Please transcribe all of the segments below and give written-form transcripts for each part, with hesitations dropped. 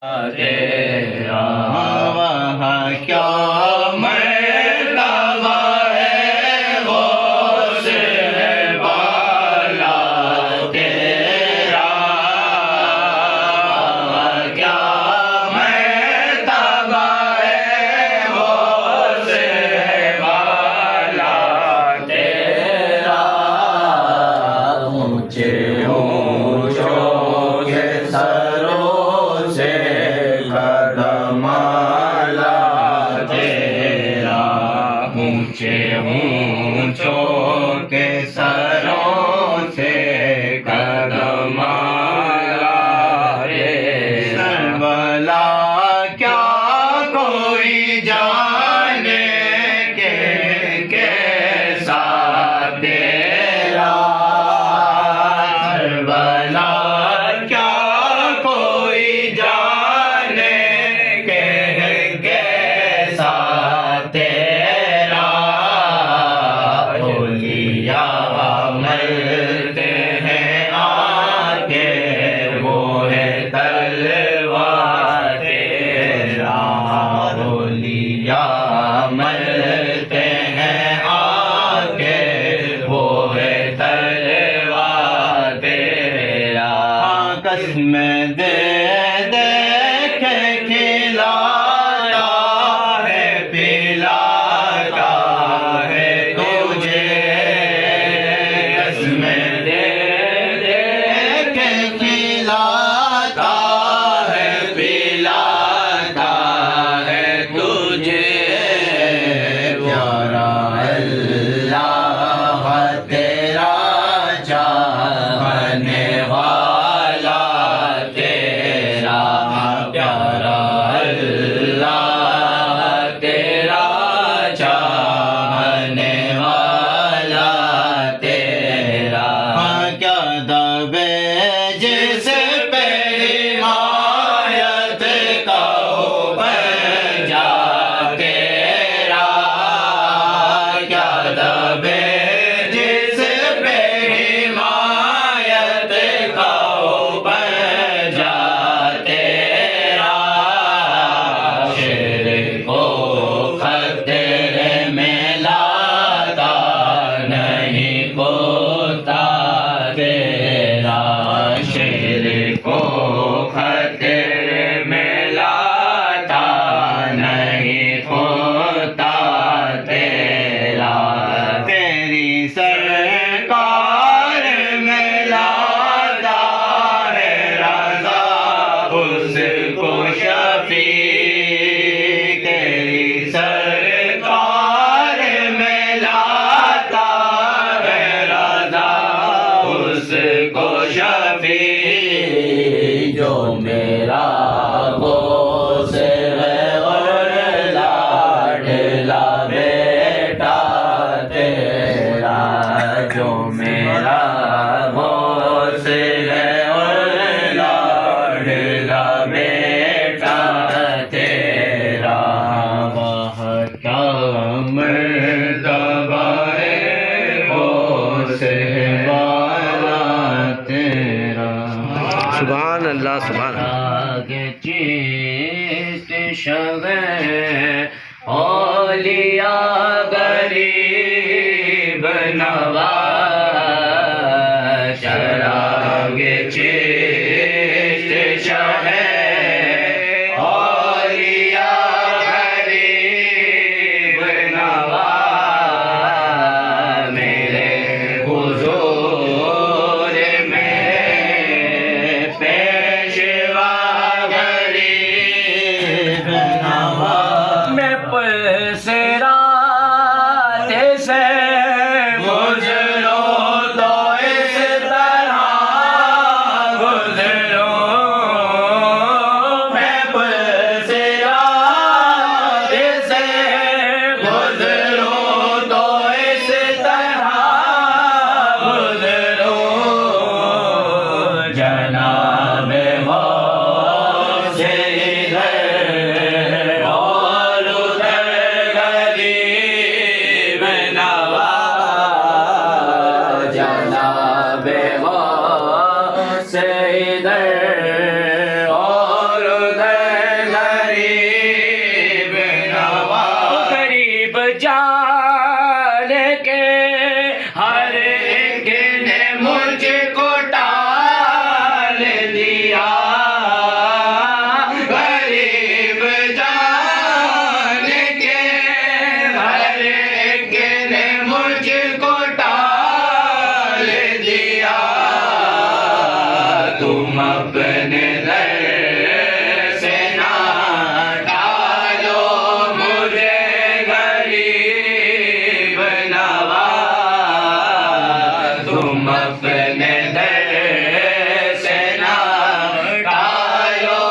تیرا وہاں کیا مرتبہ ہے غوث بالا تیرا وہاں کیا مرتبہ ہے غوث بالا تیرا اونچے اونچوں کے سروں سے قدم اعلیٰ تیرا اونچے اونچوں کے سروں سے قدم اعلیٰ سربلا کیا کوئی جانے کہ کیسا تیرا سربلا کیا کوئی جانے کہ کیسا تیرا اولیاء ملتے ہیں آ کے وہ ہے تلوار تیرا اولیاء ملتے ہیں آ کے وہ ہے تلوار تیرا قسم دے دے کے کھلاتا ہے پلاتا ہے تجھے قسم دے دے کے کھلاتا ہے پلاتا ہے تجھے پیارا اللہ تیرا چاہنے والا تیرا پیارا اللہ تیرا چاہنے والا تیرا کیا دبے جس پہ حمایت کا ہو پنجا تیرا کیا دبے جس پہ حمایت کا ہو پنجا تیرا شیر کو خطرے میں لاتا نہیں پوتا تیرا شیر کو خطرے میں لاتا نہیں پوتا تیرا تیری سرکار میں لاتا ہے رضا اس کو شفیع تیری سرکار میں لاتا ہے رضا اس کو شفیع جو میرا غوث ہے اور لاڈلا بیٹا تیرا جو میرا غوث ہے اور لاڈلا بیٹا تیرا وہ کیا مرتبہ ہے غوث والا تیرا سبحان اللہ سبحان اللہ آگے چیت شوے اولیاء غریب نواز چراغ چیت شوے اولیاء غریب نواز میرے حضور میں پیشوا غریب نواز میں پسرا سے گزرو تو اس طرح غریب نواز غریب جان کے ہر ایک نے مجھ کو ٹال دیا غریب جان کے ہر ایک نے مجھ کو ٹال دیا تم اپنے در سے نہ ڈالو مجھے غریب نواز تم اپنے در سے نہ ڈالو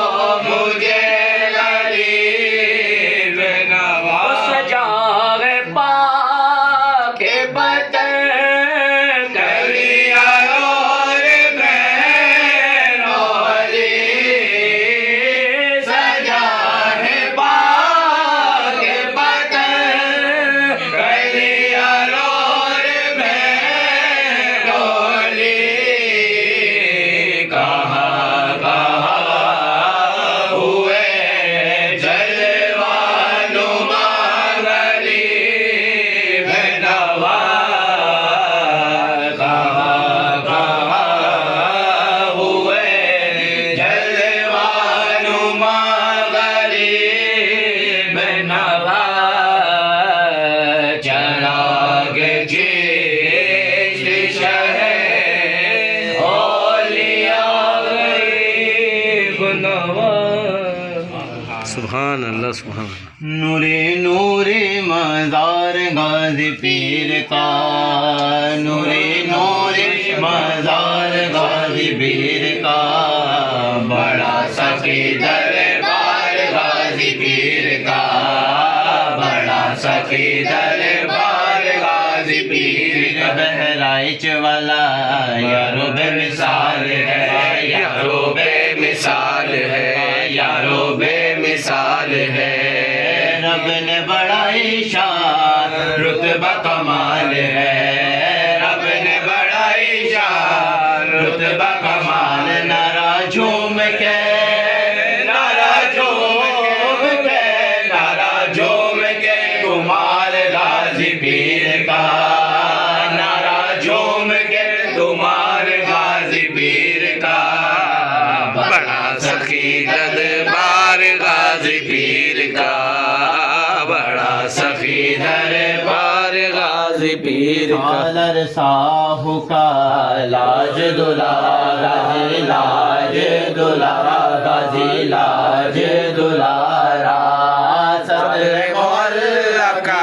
مجھے غریب نواز سجاغ پاک بدن کریا اور بہنولی سجاغ پاک بدن کریا اور بہنولی کہاں کہاں ہوئے جلوہ نما غریب نواز کہاں کہاں ہوئے جلوہ نما غریب نواز چراغ چشت شہ اولیاء غریب نواز سبحان اللہ سبحان اللہ نوری نوری مزار غازی پیر کا نوری نوری مزار غازی پیر کا بڑا سخی دربار غازی پیر کا بڑا سخی دربار غازی پیر کا بہرائچ والا یارو بے مثال ہے یارو بے مثال ہے یارو بے مثال ہے رب نے بڑا شان رتبہ کمال ہے رب نے بڑا شان رتبہ کمال نارا جھوم کے نارا جھوم کے نارا جھوم کے تمہار غازی پیر کا نارا جھوم کے تمہار غازی پیر کا بڑا سخی دربار غازی پیر کا بڑا سخی دربار غازی پیر کا کالر ساہو کا لاج دلارا لاج دلارا غازی لاج دلارا صدر معلّہ کا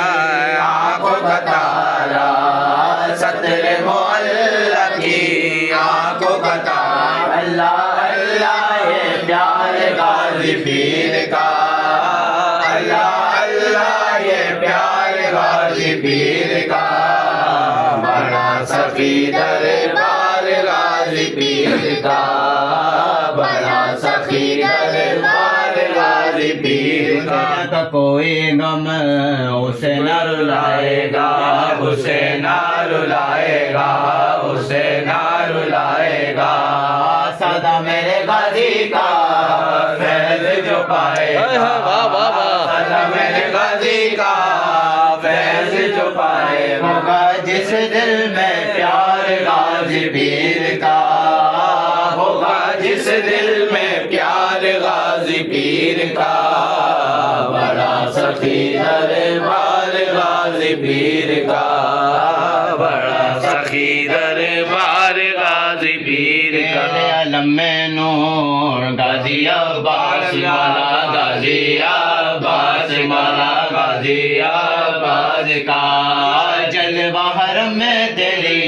آنکھوں کا تارا صدر معلّہ کی آنکھوں کا تارا اللہ اللہ یہ پیار غازی پیر کا اللہ اللہ یہ پیار غازی پیر کا بڑا سخی دربار غازی پیر کا بڑا سخی دربار غازی پیر کا کوئی غم اسے نہ رلائے گا اسے نہ رلائے گا اسے نہ رلائے گا سدا میرے غازی کا فیض جو پائے گا سدا میرے غازی کا فیض جو پائے ہوگا جس دل میں پیار غازی پیر کا ہوگا جس دل میں پیار غازی پیر کا بڑا سخی دربار غازی پیر کا بڑا سخی دربار غازی پیر کا عالم میں نور غازی عباس والا غازی عباس والا غازی عباس کا جلوہ حرم میں تیری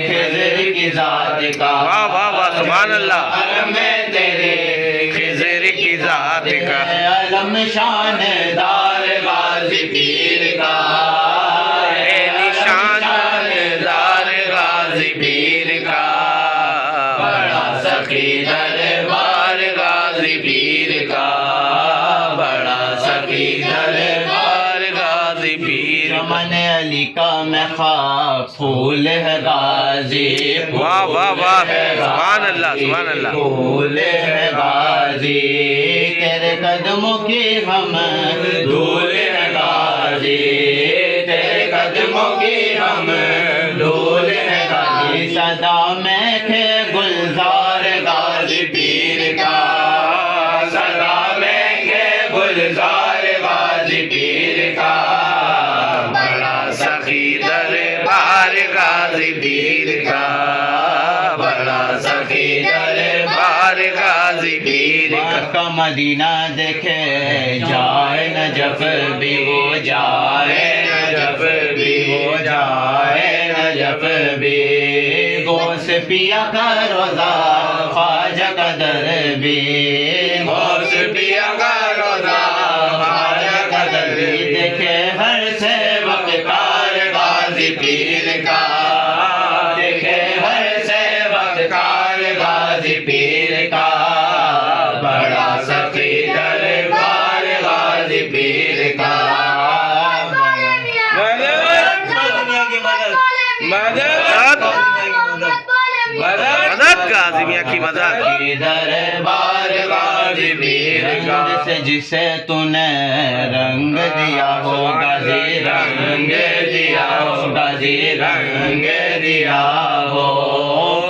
خضر کی ذات کا واہ واہ واہ سبحان اللہ حرم میں تیرے خضر کی ذات کا علم شان دار غازی پیر کا اے نشان دار غازی پیر کا بڑا سخی دربار غازی پیر کا بڑا سخی دربار غازی پیر چمن علی کا میں خاک پھول ہے غازی واہ واہ واہ سبحان اللہ سبحان اللہ پھول ہے غازی تیرے قدموں کی ہم دھول ہے غازی تیرے قدموں کی ہم دھول ہے غازی صدا میں تھے گلزار غازی پیر کا صدا میں تھے گلزار غازی پیر کا بڑا سخی دربار غازی پیر کا بڑا سخی دربار غازی پیر کا مدینہ دیکھے جائے نجف بھی وہ جائے نجف بھی وہ جائے نجف بھی غوث پیا کا روزہ خواجہ کا در بھی غوث پیا کا روزہ خواجہ کا در بھی دیکھے ہر سے وقتار غازی پیر کا دیکھے ہر سے وقتار غازی پیر کا بڑا سخی دربار غازی پیر کا مدد غازی میاں کی مدد دربار غازی پیر کا جسے تو نے رنگ دیا ہو غازی رنگ دیا ہو غازی رنگ دیا ہو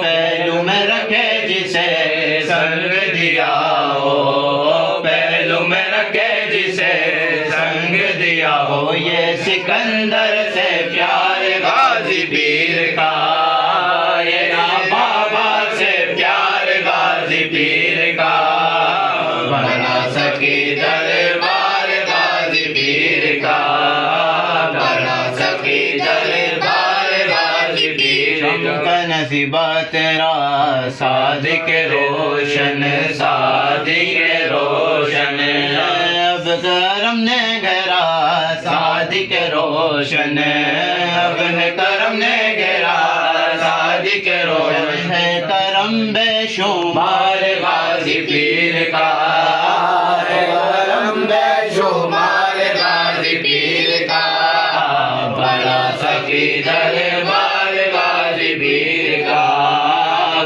پہلو میں رکھے جسے سنگ دیا ہو پہلو میں رکھے جسے سنگ دیا ہو یہ سکندر سے پیار غازی پیر کا یہ بابا سے پیار غازی پیر کا بڑا سخی دربار غازی پیر کا بڑا سخی دربار غازی پیر کا نصیبہ تیرا صادق روشن صادق روشن اب کرم نے گھرا صادق روشن اب کرم نے گھرا صادق روشن ہے کرم بے شمار غازی پیر کا کرم بے شمار غازی پیر کا بڑا سخی دربار غازی پیر کا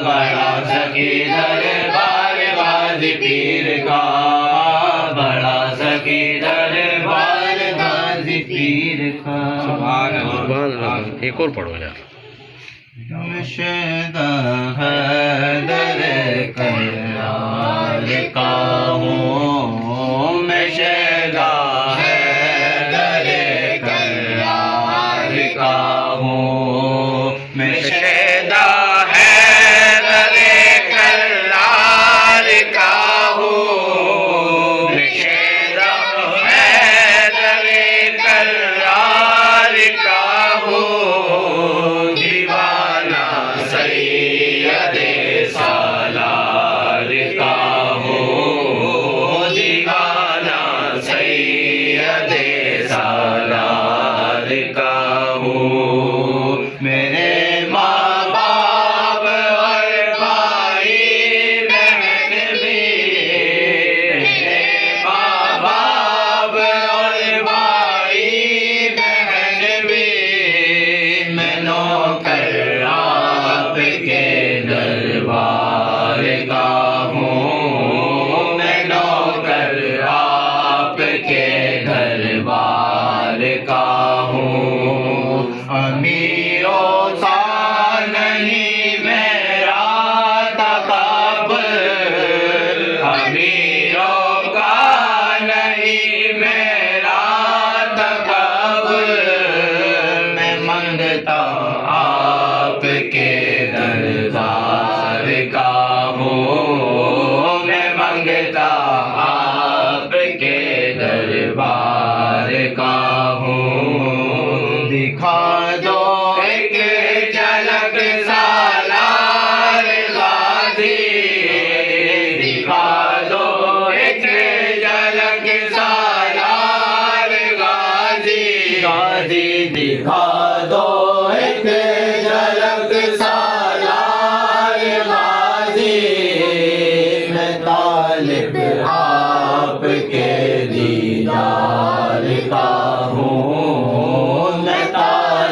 بڑا سخی دربار غازی پیر کا بڑا سخی دربار غازی پیر کا سبحان اللہ ایک اور پڑھو یار مشدہ حیدر کرار کا ہوں مشدہ حیدر کرار کا ہوں شیدا حیدر کرار کا ہوں شیدا حیدر کرار کا ہوں دیوانہ سید سالار کا ہوں دیوانہ سید سالار کا ہوں میرے ماں باپ اور بھائی بہن بھی میرے ماں باپ اور بھائی بہن بھی میں نوکر آپ کے دربار کا ہوں میں نوکر آپ کے دربار کا ہوں امیروں سا نہیں میرا تکبر امیروں کا نہیں میرا تکبر میں منگتا آپ کے دربار کا ہوں میں منگتا آپ کے دربار کا ہوں دکھا دو ایک جھلک سالار غازی دکھا دو ایک جھلک سالار غازی غازی دکھا دو ایک جھلک سالار غازی میں طالب آپ کے دیدار کا ہوں میں طالب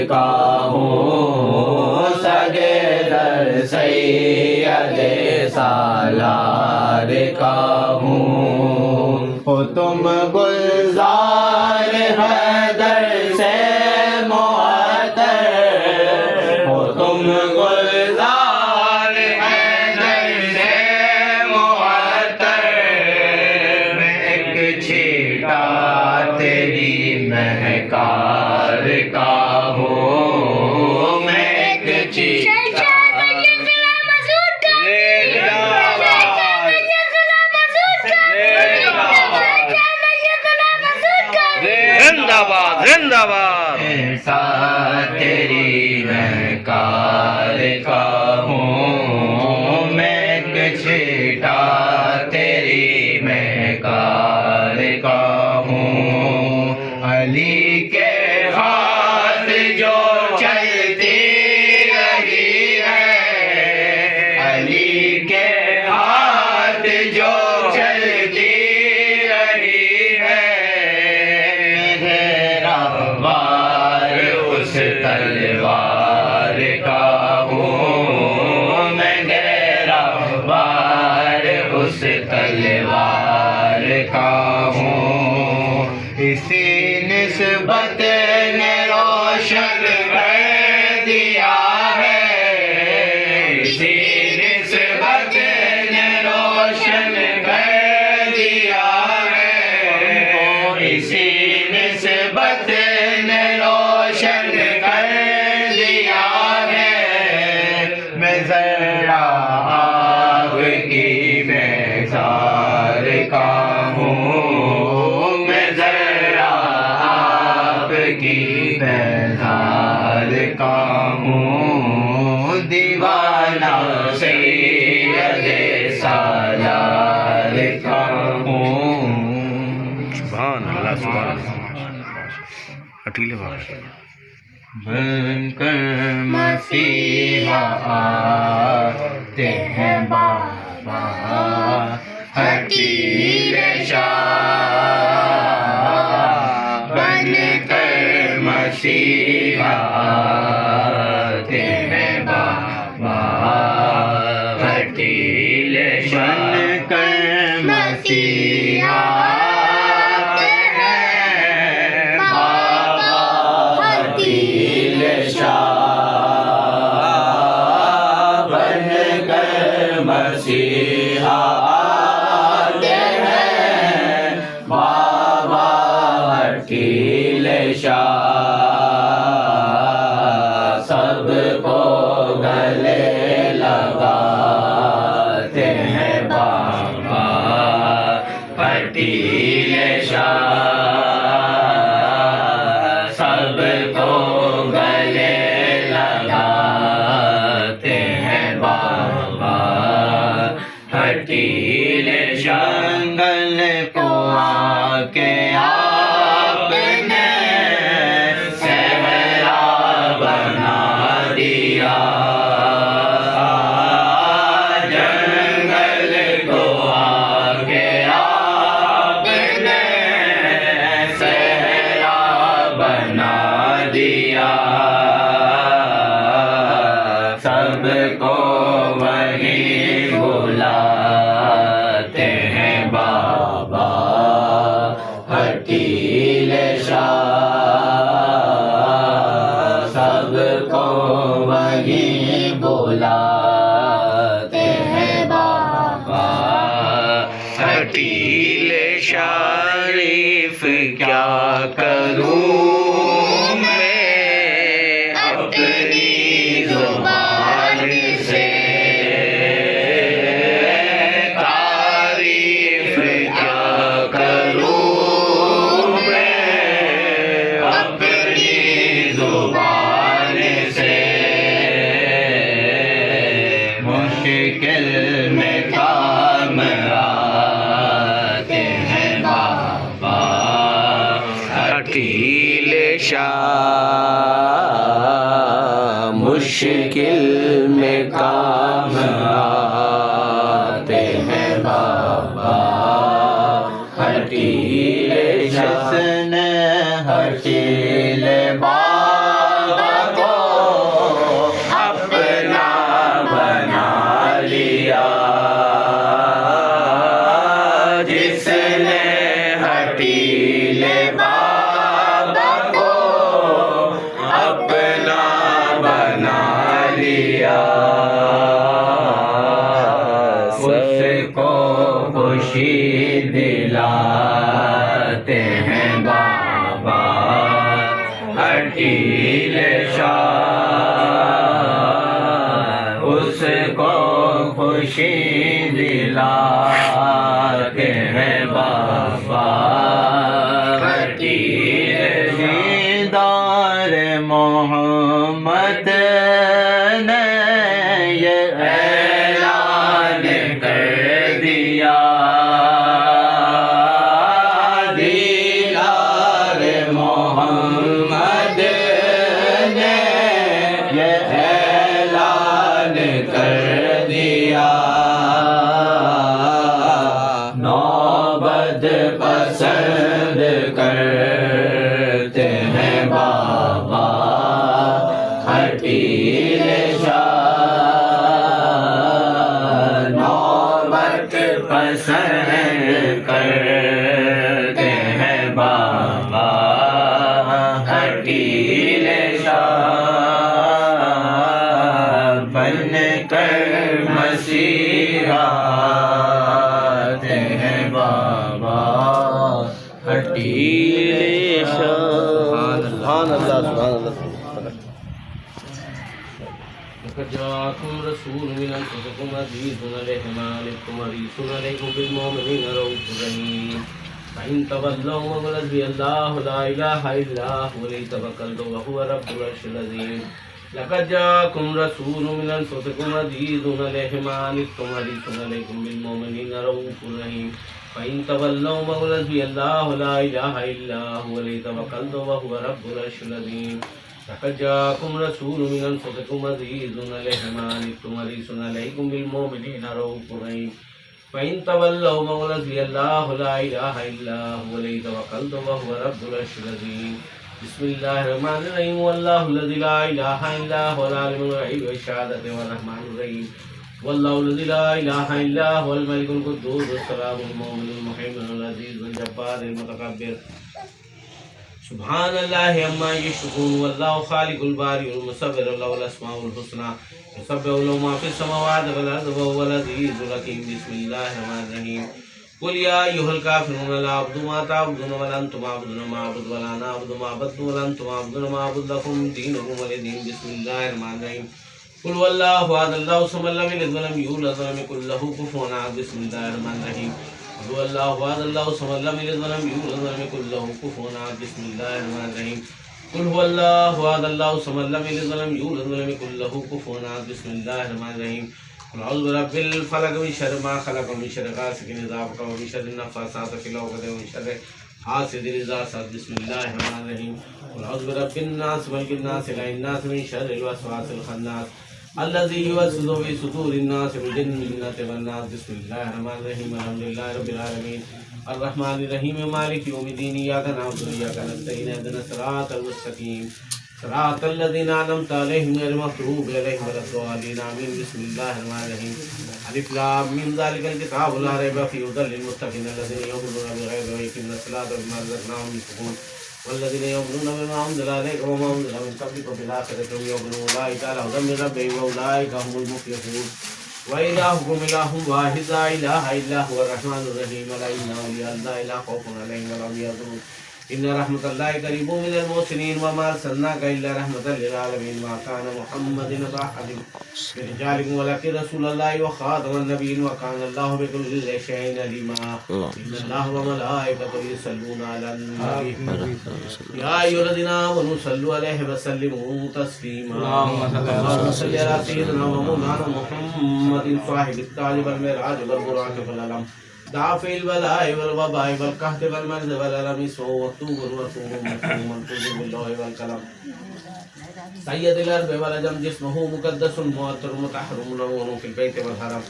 کا ہوں سگے در سید سالار کا ہوں ہو تم گلزار حیدر سے معطر ہو تم گلزار حیدر سے معطر میں ایک چھیٹا تیری مہکار کا ہوں میں ایک چھیٹا زندہ باد زندہ باد ایسا تیری مہکار کا ہوں میں ایک چھیٹا تیری مہکار کا ہوں علی کے ہاتھ جو چلتی رہی ہے علی کے ہاتھ جو چلتی رہی ہے وار اس تلوار کا ہوں میں گہرا وار اس تلوار کا ہوں اسی نسبت نے روشن کر دیا ہے اسی نسبت نے روشن کر دیا ہے اسی نسبت نے روشن کر دیا ہے میں ذرا آگ کی بیزار کا ہوں میں ذرا آگ کی بیزار کا ہوں دیوانہ سید سالار کا ہوں سبحان اللہ سبحان اللہ اٹیلے بابا بن کر مسیحا آتے ہیں بابا حکیم شاہ بن کر مسیحا آتے ہیں بابا حکیم شاہ بن کر مسیحا مسیحا آتے ہیں بابا حکیم شاہ سب کو گلے لگاتے ہیں بابا حکیم شاہ سب کو گلے لگاتے ہیں بابا حکیم جنگل کو آ کے آپ نے صحرا بنا دیا جنگل کو آ کے آپ نے صحرا بنا دیا سب کو وہیں بلاتے ہیں بابا حکیم شاہ سب کو وہیں بلاتے ہیں بابا حکیم شریف کیا کروں میں اپنی زبان سے تعریف کیا کروں میں اپنی زبان سے مشکل میں کام آتے ہیں بابا حکیم شاہ مشکل میں کام آتے ہیں بابا حکیم جس نے حکیم بابا دیا اس کو خوشی دلاتے ہیں بابا حٹیل شاہ اس کو خوشی دلاتے ہیں بابا حٹیل دیدار محمد نے یہ اعلان کر دیا دیدار محمد نے یہ اعلان کر دیا نوبت پسند کرتے ہیں بابا حٹیل شاہ نوبت پسند کرتے ہیں بابا حٹیل شاہ بن کر مسیح آتے ہیں بابا حٹیل شاہ سبحان اللہ سبحان اللہ لقد جاءكم رسول من أنفسكم عزيز عليه ما عنتم حريص عليكم بالمؤمنين رؤوف رحيم فإن تولوا فقل حسبي الله لا إله إلا هو عليه توكلت وهو رب العرش العظيم لقد جاءكم رسول من أنفسكم عزيز عليه ما عنتم حريص عليكم بالمؤمنين رؤوف رحيم فإن تولوا فقل حسبي الله لا إله إلا هو عليه توكلت وهو رب العرش العظيم لقد جاءكم رسول من أنفسكم عزيز عليه ما عنتم حريص عليكم بالمؤمنين رؤوف رحيم فإن تولوا فقل حسبي الله لا إله إلا هو عليه توكلت وهو رب العرش العظيم بسم الله الرحمن الرحيم والله الذي لا إله إلا هو العالم الغيب والشهادة والرحمن الرحيم والله الذي لا إله إلا هو الملك القدوس السلام المؤمن المهيمن العزيز الجبار المتكبر سبحان الله عما يشركون والله خالق البارئ المصور له الأسماء الحسنى يسبح له ما في السماوات والأرض وهو العزيز الحكيم بسم الله الرحمن الرحيم قل يا أيها الكافرون لا أعبد ما تعبدون ولا أنتم عابدون ما أعبد ولا أنا أعبد ما عبدتم ولا أنتم عابدون ما أعبد لكم دينكم ولي دين بسم الله الرحمن الرحيم قل هو الله أحد الله الصمد لم يلد ولم يولد ولم يكن له كفوا أحد بسم الله الرحمن الرحيم قل هو الله أحد الله الصمد لم يلد ولم يولد ولم يكن له كفوا أحد بسم الله الرحمن الرحيم قل هو الله أحد الله الصمد لم يلد ولم يولد ولم يكن له كفوا أحد بسم الله الرحمن الرحيم قل أعوذ برب الفلق من شر ما خلق ومن شر غاسق إذا وقب ومن شر النفاثات في العقد ومن شر حاسد إذا حسد بسم الله الرحمن الرحيم قل أعوذ برب الناس ملك الناس إله الناس من شر الوسواس الخناس الذي يوسوس في صدور الناس من الجنة والناس بسم الله الرحمن الرحيم الحمد لله رب العالمين الرحمن الرحيم مالك يوم الدين إياك نعبد وإياك نستعين اهدنا الصراط المستقيم صراط الذين أنعمت عليهم غير المغضوب عليهم ولا الضالين آمين بسم الله الرحمن الرحيم ألف لام ميم ذلك الكتاب لا ريب فيه هدى للمتقين الذين يؤمنون بالغيب ويقيمون الصلاة ومما رزقناهم ينفقون والذين يؤمنون بما أنزل عليك وما أنزل من قبلك وبالآخرة هم يؤمنون أولئك على هدى من ربهم وأولئك هم المفلحون وإلهكم إله واحد لا إله إلا هو الرحمن الرحيم ألا إن أولياء الله لا خوف عليهم ولا هم يحزنون إن رحمة الله قريب من المحسنين وما أرسلناك إلا رحمة للعالمين ما كان محمد أبا أحد من رجالكم ولكن رسول الله وخاتم النبيين وكان الله بكل شيء عليما إن الله وملائكته يصلون على النبي يا أيها الذين آمنوا صلوا عليه وسلموا تسليما اللهم صل على سيدنا ومولانا محمد صاحب التاج والمعراج والبراق والعلم دافع البلاء والوباء والقحط والمرض والألم اسمه مكتوب ورسوله منصوب بالله والقلم سيد الأرض والعجم جسمه مقدس مؤطر مطهر منور في البيت والحرم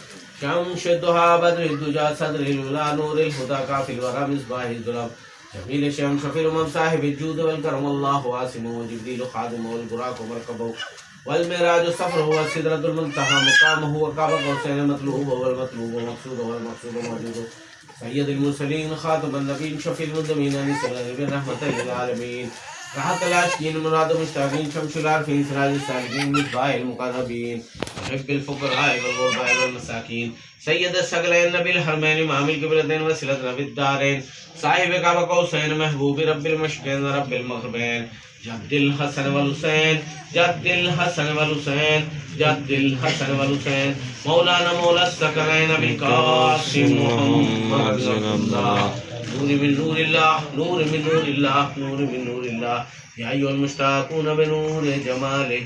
شمس الضحى بدر الدجى صدر الولا نور الهدى كافي الورى مصباح الظلام جميل الشام شفير من صاحب الجود والكرم الله واسمه وجبريل خادمه والبراق مركبه والمعراج سفره والسدرة المنتهى مقامه وقاب قوسين مطلوب والمطلوب ومقصود والمقصود موجود سيد المرسلين خاتم النبيين شفيع المذنبين أنيس الغريبين رحمة للعالمين راحت العاشقین مراد مشتاقین شمس العارفین سراج السالکین مصباح المقربین محب الفقراء والغرباء والمساکین سید الثقلین نبی الحرمین امام القبلتین وسیلۃ نبی الدارین صاحب قاب قوسین محبوب رب المشرقین و رب المغربین جد الحسن والحسین جد الحسن والحسین جد الحسن والحسین مولانا مولا الثقلین ابی القاسم محمد رسول اللہ نور من نور اللہ نور من نور اللہ نور من نور اللہ یا ایھا المشتاقون بنور جمالہ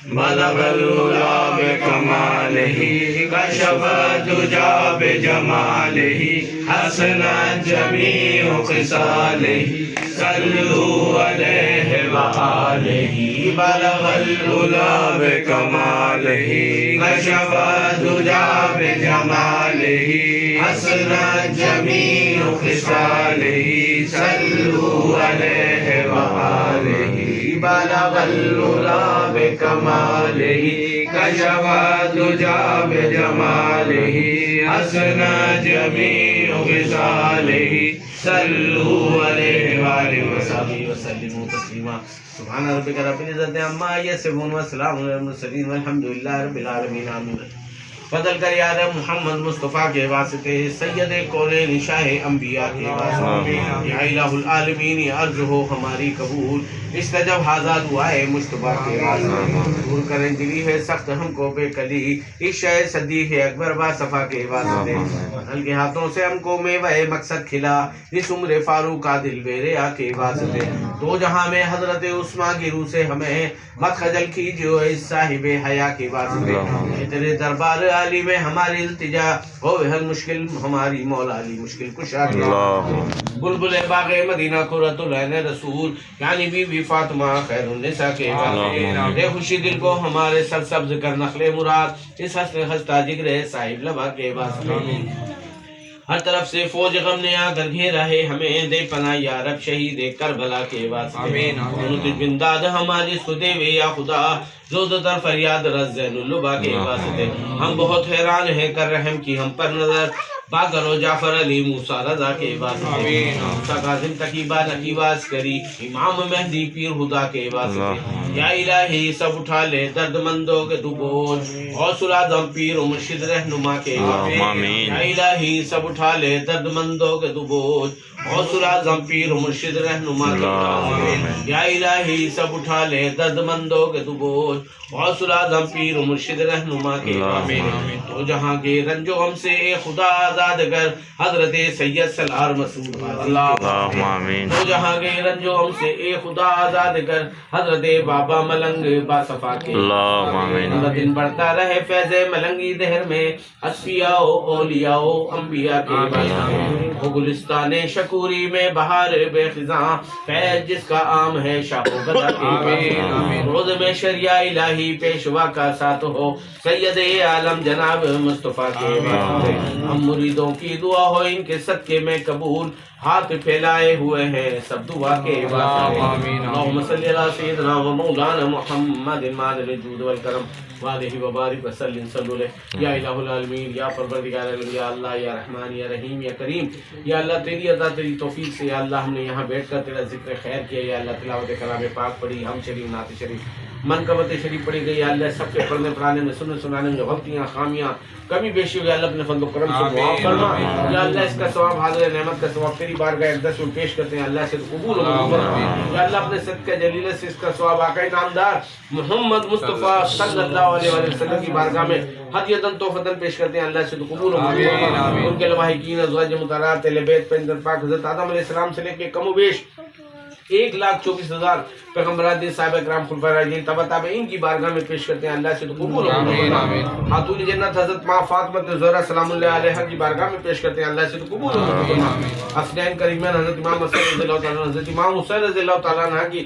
بلغ العلا بکمالہ کشف الدجا بجمالہ حسنت جمیع خصالہ صلوا علیہ وآلہ بلغ العلا بکمالہ کشف الدجا بجمالہ حسنت جمیع خصالہ صلوا علیہ وآلہ بلغ العلا بکمالہ کشف الدجا بجمالہ حسنت جمیع خصالہ صلوا علیہ وآلہ وصحبہ وسلم تسلیما سبحان ربک رب العزت عما یصفون وسلام علی المرسلین والحمد للہ رب العالمین آمین فضل کر یا رب محمد مصطفیٰ کے واسطے سید کونین شاہ انبیاء کے واسطے یا الہ العالمین یہ عرض ہو ہماری قبول استجب حاضر دعائے مصطفیٰ کے واسطے دور کریں دلی ہے سخت ہم کو بے کلی اس شہ صدیق اکبر با صفا کے واسطے فضل کے ہاتھوں سے ہم کو میوہ مقصد کھلا اس عمر فاروق کا دل بیریا کے واسطے دو جہاں میں حضرت عثمان کی روح سے ہمیں مت خجل کیجو اس صاحب حیا کے واسطے تیرے دربار علی میں ہماری التجا ہو ہر مشکل ہماری مولا علی مشکل کشا کے بلبل باغ مدینہ قرۃ العین رسول یعنی بی بی فاطمہ خیر النساء کے واسطے دے خوشی دل کو ہمارے سر سبز کر نخل مراد اس حسن خستہ جگر صاحب لبا کے واسطے ہر طرف سے فوج غم نے آ کر گھیرا ہے ہمیں دے پناہ یا رب شہید کربلا کے واسطے تجھ بن داد ہماری سدے وے یا خدا جو در فریاد رز زین اللبا کے واسطے ہم بہت حیران ہیں کر رحم کی ہم پر نظر باگر و جعفر علی موسیٰ رضا کے واسطے موسیٰ کاظم تقیبہ نقیبہ عسکری امام مہدی پیر خدا کے واسطے یا الہی سب اٹھا لے درد مندوں کے تو بوجھ غوث العظم پیر و مرشد رہنما کے واسطے یا الہی سب اٹھا لے درد مندوں کے تو بوجھ غوث العظم پیر و مرشد رہنما کے واسطے یا الہی سب اٹھا لے درد مندوں کے تو بوجھ غوث العظم پیر و مرشد رہنما کے واسطے تو جہاں کے رنج و غم سے اے خدا آزاد کر حضرت سید سلار مسعود تو جہاں کے رنج و غم سے اے خدا آزاد کر حضرت بابا ملنگ باصفا کے دن بڑھتا رہے فیض ملنگی دہر میں اصفیاء و اولیاء و انبیاء کے واسطے گلستان شکوری میں بہار بے خزاں فیض جس کا عام ہے شاہ و گدا کے روز میں شریعہ الہی پیشوا کا ساتھ ہو سید عالم جناب مصطفیٰ کے واسطے ہم مریدوں کی دعا ہو ان کے صدقے میں قبول ہاتھ پھیلائے ہوئے ہیں سب دعا کے واسطے اللہم صلی علی سیدنا و مولانا محمد مادر الجود والکرم وآلہ وبارک وسلم صلی اللہ یا الہ العالمین یا پروردگار عالم یا اللہ یا رحمان یا رحیم یا کریم یا اللہ تیری عطا تیری توفیق سے یا اللہ ہم نے یہاں بیٹھ کر تیرا ذکر خیر کیا یا اللہ تلاوت کلام پاک پڑھی ہم شریف نعت شریف منقبت شریف پڑھی گئی یا اللہ سب کے پڑھنے پڑھانے میں سنانے میں غلطیاں خامیاں کمی بیشی ہوئی اللہ اپنے فضل و کرم سے معاف فرما یا اللہ اس کا ثواب حاضر نعمت کا ثواب تیری بارگاہ اقدس میں پیش کرتے ہیں اللہ سے قبول و منظور یا اللہ اپنے صدقہ جلیلہ سے اس کا ثواب آقا نامدار محمد مصطفیٰ صلی اللہ علیہ وسلم کی بارگاہ میں ہدیۃً تحفۃً پیش کرتے ہیں اللہ سے قبول و منظور ان کے لواحقین ازواج مطہرات اہل بیت پیغمبر پاک حضرت آدم علیہ السلام سے لے کے کم و بیش 1,24,000 پیغمبرات دین صاحب اکرام خلفائے راشدین تبع تابعین کی بارگاہ میں پیش کرتے ہیں اللہ سے تو قبول و منظور خاتون جنت حضرت ماں فاطمہ زہرا سلام اللہ علیہا کی بارگاہ میں پیش کرتے ہیں اللہ سے تو قبول و منظور حسنین کریمین حضرت امام حسین رضی اللہ تعالیٰ حضرت امام حسین رضی اللہ تعالیٰ عنہ کی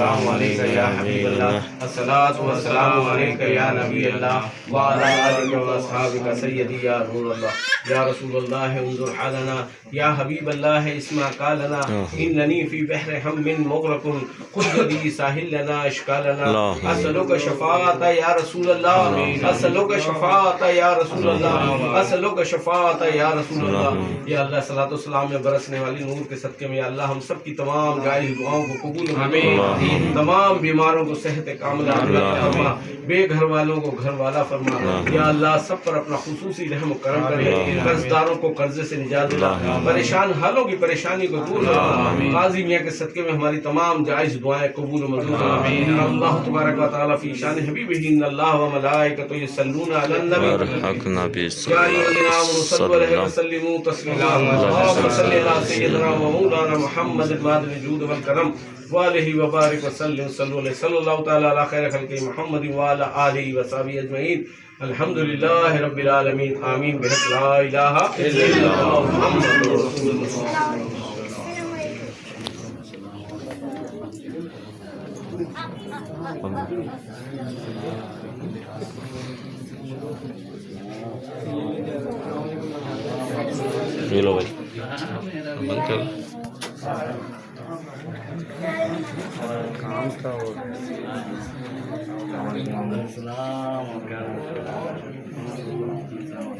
والسلام علیک یا حبیب اللہ الصلاۃ والسلام علیک یا نبی اللہ وعلی آلک و اصحابک سیدی یا نور اللہ یا رسول اللہ انظر حالنا یا حبیب اللہ اسمع قالنا اننی فی بحر ہم مغرق خذ بی ساحل لنا اشکالنا اسألک شفاعت یا رسول اللہ اسألک شفاعت یا رسول اللہ اسألک شفاعت یا رسول اللہ یا اللہ صلاۃ والسلام میں برسنے والی نور کے صدقے میں یا اللہ ہم سب کی تمام جائز دعاؤں کو قبول فرما، تمام بیماروں کو صحت کاملہ فرما، بے گھر والوں کو گھر والا فرما یا اللہ سب پر اپنا خصوصی رحم و کرم کرے، قرض داروں کو قرضے سے نجات دلا، پریشان حالوں کی پریشانی کو دور فرما، قاضی میاں کے صدقے میں ہماری تمام جائز دعائیں قبول و منظور فرما۔ اللہ تبارک و تعالی فی شان حبیبہ ان اللہ و ملائکۃ یصلون علی النبی یا ایھا الذین آمنوا صلوا علیہ وسلموا تسلیما اللهم صل علی سیدنا و مولانا محمد المعدن الجود والکرم وآلہ وبارک وسلم صلی اللہ تعالی علی خیر خلقہ محمد وعلی آلہ وصحبہ اجمعین الحمد للہ رب العالمین آمین بحق لا الہ الا اللہ محمد رسول اللہ۔ یہ لو بھائی بند کر کام تھا وہ